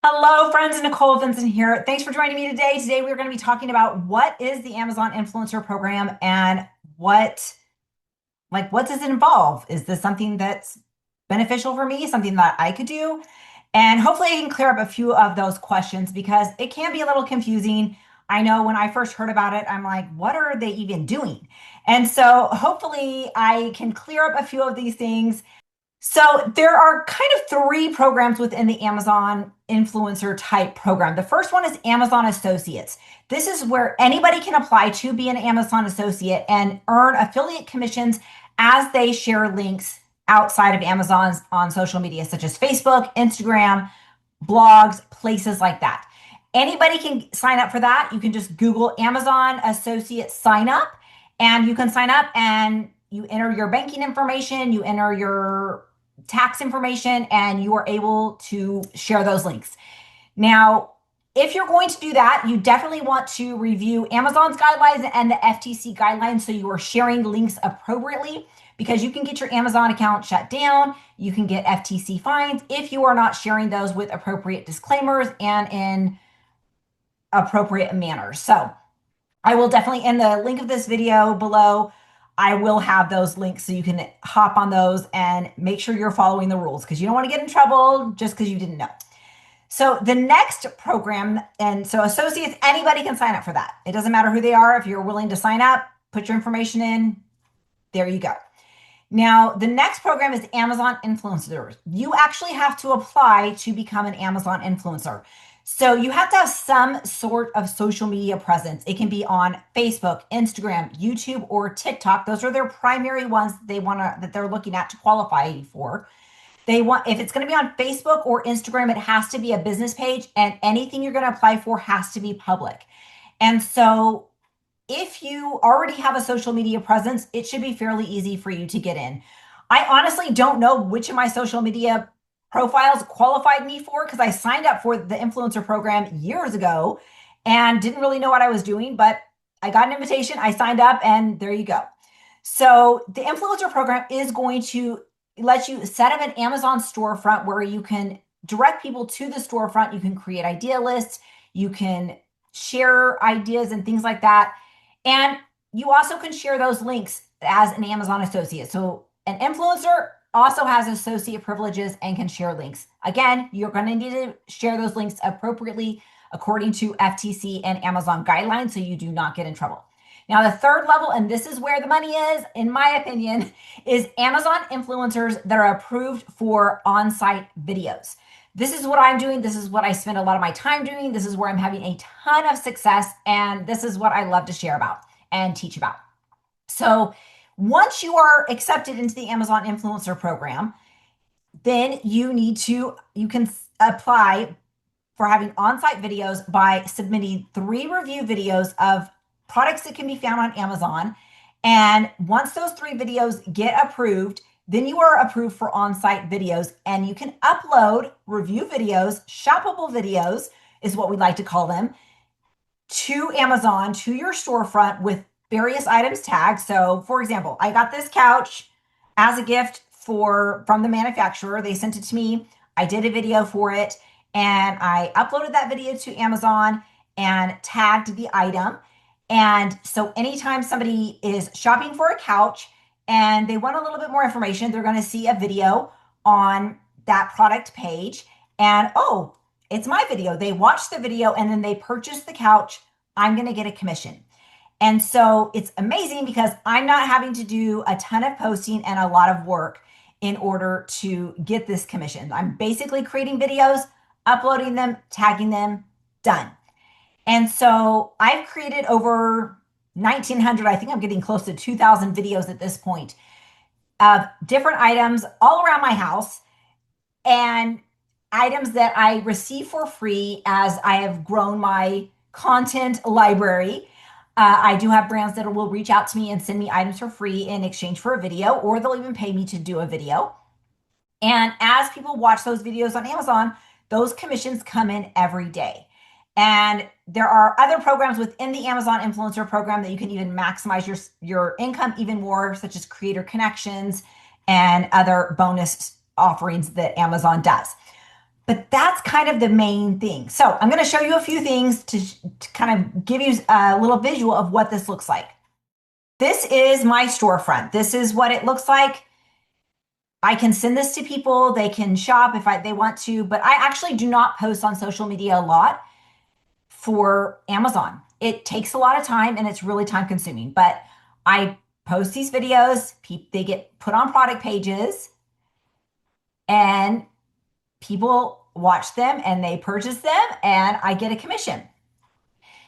Hello, friends. Nicole Vincent here. Thanks for joining me today. Today, we're going to be talking about what is the Amazon Influencer Program and what does it involve? Is this something that's beneficial for me, something that I could do? And hopefully, I can clear up a few of those questions because it can be a little confusing. I know when I first heard about it, I'm like, what are they even doing? And so, hopefully, I can clear up a few of these things. So there are kind of three programs within the Amazon influencer type program. The first one is Amazon Associates. This is where anybody can apply to be an Amazon associate and earn affiliate commissions as they share links outside of Amazon's on social media, such as Facebook, Instagram, blogs, places like that. Anybody can sign up for that. You can just Google Amazon Associate sign up and you can sign up and you enter your banking information, you enter your tax information, and you are able to share those links. Now, if you're going to do that, you definitely want to review Amazon's guidelines and the FTC guidelines so you are sharing links appropriately because you can get your Amazon account shut down. You can get FTC fines if you are not sharing those with appropriate disclaimers and in appropriate manners. So I will definitely, in the link of this video below, I will have those links so you can hop on those and make sure you're following the rules because you don't want to get in trouble just because you didn't know. So the next program, and so associates, anybody can sign up for that. It doesn't matter who they are. If you're willing to sign up, put your information in, there you go. Now, the next program is Amazon Influencers. You actually have to apply to become an Amazon influencer. So you have to have some sort of social media presence. It can be on Facebook, Instagram, YouTube, or TikTok. Those are their primary ones that they're looking at to qualify for. They want, if it's going to be on Facebook or Instagram, it has to be a business page, and anything you're going to apply for has to be public. And so if you already have a social media presence, it should be fairly easy for you to get in. I honestly don't know which of my social media profiles qualified me for because I signed up for the influencer program years ago and didn't really know what I was doing, but I got an invitation, I signed up, and there you go. So the influencer program is going to let you set up an Amazon storefront where you can direct people to the storefront. You can create idea lists, you can share ideas and things like that. And you also can share those links as an Amazon associate. So an influencer also has associate privileges and can share links. Again, you're going to need to share those links appropriately according to FTC and Amazon guidelines so you do not get in trouble. Now, the third level, and this is where the money is, in my opinion, is Amazon influencers that are approved for on-site videos. This is what I'm doing. This is what I spend a lot of my time doing. This is where I'm having a ton of success. And this is what I love to share about and teach about. So once you are accepted into the Amazon influencer program, then you can apply for having on-site videos by submitting 3 review videos of products that can be found on Amazon. And once those 3 videos get approved, then you are approved for on-site videos, and you can upload review videos, shoppable videos is what we like to call them, to Amazon, to your storefront with various items tagged. So for example, I got this couch as a gift from the manufacturer. They sent it to me. I did a video for it and I uploaded that video to Amazon and tagged the item. And so anytime somebody is shopping for a couch and they want a little bit more information, they're going to see a video on that product page. And oh, it's my video. They watch the video and then they purchase the couch. I'm going to get a commission. And so it's amazing because I'm not having to do a ton of posting and a lot of work in order to get this commission. I'm basically creating videos, uploading them, tagging them, done. And so I've created over 1,900, I think I'm getting close to 2,000 videos at this point of different items all around my house and items that I receive for free as I have grown my content library. I do have brands that will reach out to me and send me items for free in exchange for a video, or they'll even pay me to do a video. And as people watch those videos on Amazon, those commissions come in every day. And there are other programs within the Amazon Influencer Program that you can even maximize your income even more, such as Creator Connections and other bonus offerings that Amazon does. But that's kind of the main thing. So I'm going to show you a few things to kind of give you a little visual of what this looks like. This is my storefront. This is what it looks like. I can send this to people. They can shop if they want to, but I actually do not post on social media a lot for Amazon. It takes a lot of time and it's really time consuming, but I post these videos, they get put on product pages and people watch them and they purchase them and I get a commission.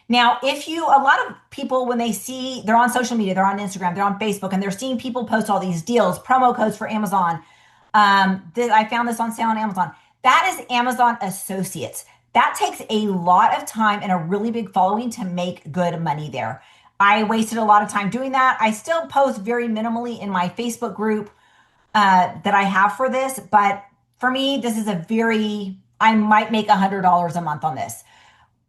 Now, a lot of people, when they see they're on social media, they're on Instagram, they're on Facebook, and they're seeing people post all these deals, promo codes for Amazon. I found this on sale on Amazon. That is Amazon Associates. That takes a lot of time and a really big following to make good money there. I wasted a lot of time doing that. I still post very minimally in my Facebook group that I have for this, but for me, this is I might make $100 a month on this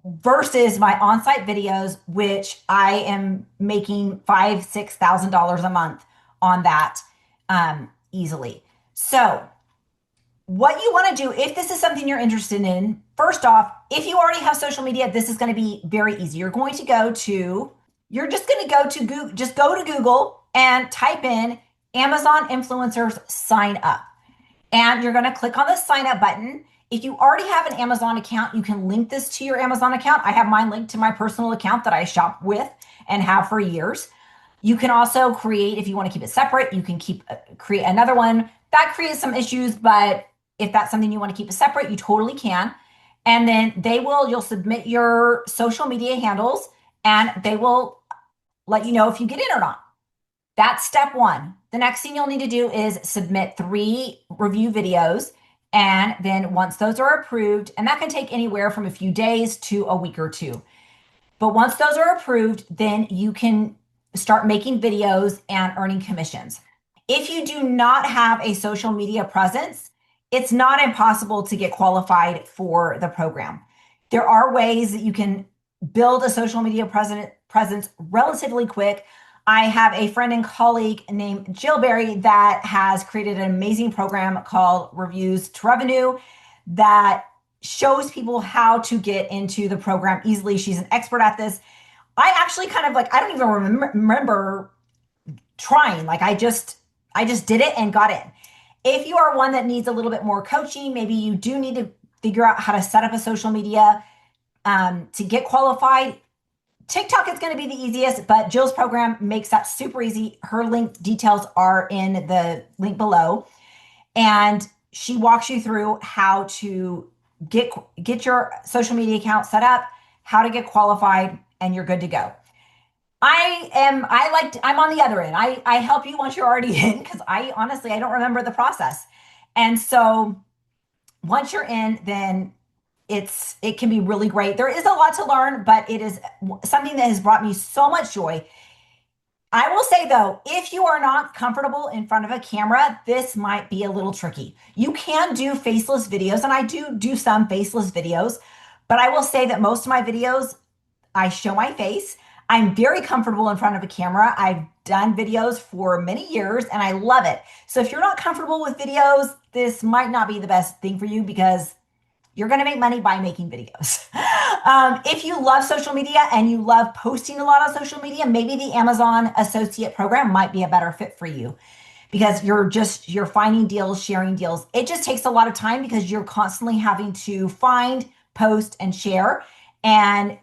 versus my on-site videos, which I am making $5,000-$6,000 a month on that easily. So what you want to do, if this is something you're interested in, first off, if you already have social media, this is going to be very easy. You're just going to go to Google, just go to Google and type in Amazon influencers sign up. And you're going to click on the sign up button. If you already have an Amazon account, you can link this to your Amazon account. I have mine linked to my personal account that I shop with and have for years. You can also create, if you want to keep it separate, you can create another one. That creates some issues, but if that's something you want to keep it separate, you totally can. And then you'll submit your social media handles and they will let you know if you get in or not. That's step one. The next thing you'll need to do is submit 3 review videos. And then once those are approved, and that can take anywhere from a few days to a week or 2. But once those are approved, then you can start making videos and earning commissions. If you do not have a social media presence, it's not impossible to get qualified for the program. There are ways that you can build a social media presence relatively quick. I have a friend and colleague named Jill Berry that has created an amazing program called Reviews to Revenue that shows people how to get into the program easily. She's an expert at this. I actually I don't even remember trying. I just did it and got in. If you are one that needs a little bit more coaching, maybe you do need to figure out how to set up a social media to get qualified. TikTok is going to be the easiest, but Jill's program makes that super easy. Her link details are in the link below. And she walks you through how to get your social media account set up, how to get qualified, and you're good to go. I'm on the other end. I help you once you're already in because I don't remember the process. And so once you're in, then it can be really great. There is a lot to learn, but it is something that has brought me so much joy. I will say though, if you are not comfortable in front of a camera, this might be a little tricky. You can do faceless videos, and I do some faceless videos, but I will say that most of my videos, I show my face. I'm very comfortable in front of a camera. I've done videos for many years and I love it. So if you're not comfortable with videos, this might not be the best thing for you because you're going to make money by making videos. If you love social media and you love posting a lot on social media, maybe the Amazon Associate program might be a better fit for you because you're finding deals, sharing deals. It just takes a lot of time because you're constantly having to find, post, and share. And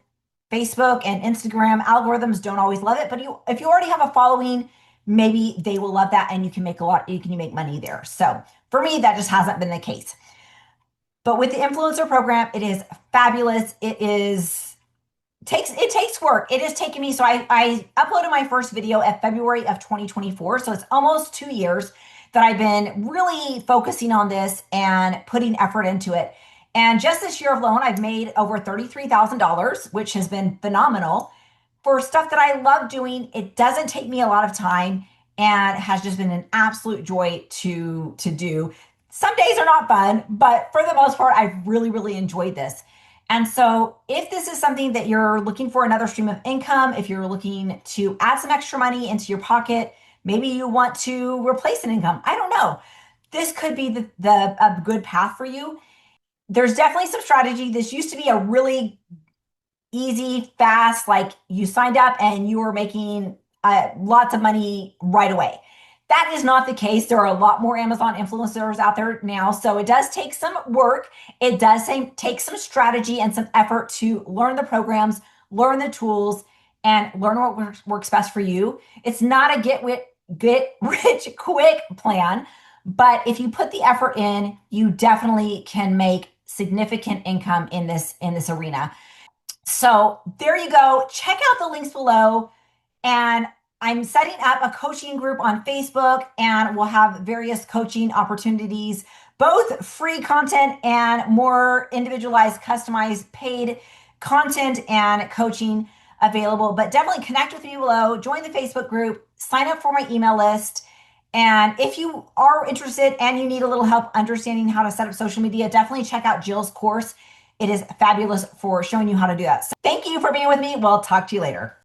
Facebook and Instagram algorithms don't always love it, but if you already have a following, maybe they will love that and you can make money there. So for me, that just hasn't been the case. But with the influencer program, it is fabulous. It takes work. It has taken me, so I uploaded my first video at February of 2024. So it's almost 2 years that I've been really focusing on this and putting effort into it. And just this year alone, I've made over $33,000, which has been phenomenal for stuff that I love doing. It doesn't take me a lot of time and has just been an absolute joy to do. Some days are not fun, but for the most part, I've really, really enjoyed this. And so if this is something that you're looking for another stream of income, if you're looking to add some extra money into your pocket, maybe you want to replace an income, I don't know. This could be a good path for you. there's definitely some strategy. This used to be a really easy, fast, like you signed up and you were making lots of money right away. That is not the case. There are a lot more Amazon influencers out there now. So it does take some work. It does take some strategy and some effort to learn the programs, learn the tools, and learn what works best for you. It's not a get rich quick plan, but if you put the effort in, you definitely can make significant income in this arena. So there you go. Check out the links below. And I'm setting up a coaching group on Facebook, and we'll have various coaching opportunities, both free content and more individualized, customized, paid content and coaching available. But definitely connect with me below, join the Facebook group, sign up for my email list. And if you are interested and you need a little help understanding how to set up social media, definitely check out Jill's course. It is fabulous for showing you how to do that. So thank you for being with me. We'll talk to you later.